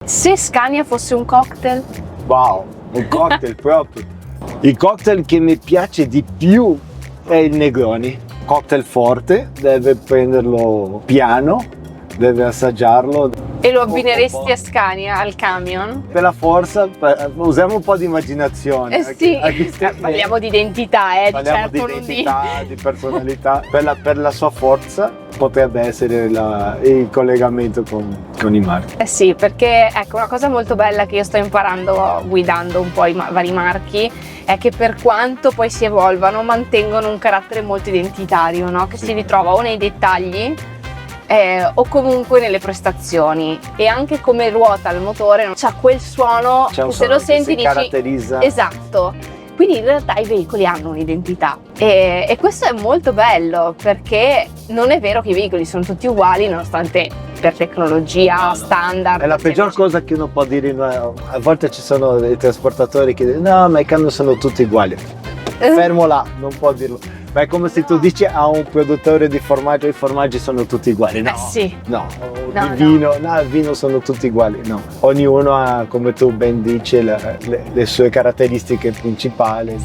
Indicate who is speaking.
Speaker 1: Se Scania fosse un cocktail?
Speaker 2: Wow, un cocktail proprio. Il cocktail che mi piace di più è il Negroni. Cocktail forte, deve prenderlo piano, deve assaggiarlo.
Speaker 1: E lo abbineresti a Scania, al camion?
Speaker 2: Per la forza, usiamo un po' di immaginazione.
Speaker 1: Sì, parliamo di identità, di
Speaker 2: parliamo
Speaker 1: certo
Speaker 2: di
Speaker 1: non
Speaker 2: identità, di personalità. Per la sua forza potrebbe essere il collegamento con i marchi.
Speaker 1: Sì, perché ecco, una cosa molto bella che io sto imparando guidando un po' i vari marchi è che per quanto poi si evolvano mantengono un carattere molto identitario, no? Che si ritrova o nei dettagli o comunque nelle prestazioni, e anche come ruota il motore c'ha quel suono
Speaker 2: C'è un
Speaker 1: che se
Speaker 2: suono
Speaker 1: lo
Speaker 2: che
Speaker 1: senti
Speaker 2: si
Speaker 1: dici
Speaker 2: caratterizza.
Speaker 1: esatto. Quindi in realtà i veicoli hanno un'identità e questo è molto bello, perché non è vero che i veicoli sono tutti uguali, nonostante per tecnologia standard.
Speaker 2: È la peggior cosa che uno può dire. A volte ci sono dei trasportatori che dicono no, ma i camion sono tutti uguali. Fermo là, non può dirlo. Ma è come se tu dici a un produttore di formaggio: i formaggi sono tutti uguali. No,
Speaker 1: sì.
Speaker 2: No,
Speaker 1: No,
Speaker 2: di vino, no, il vino sono tutti uguali. No, ognuno ha, come tu ben dici, le sue caratteristiche principali.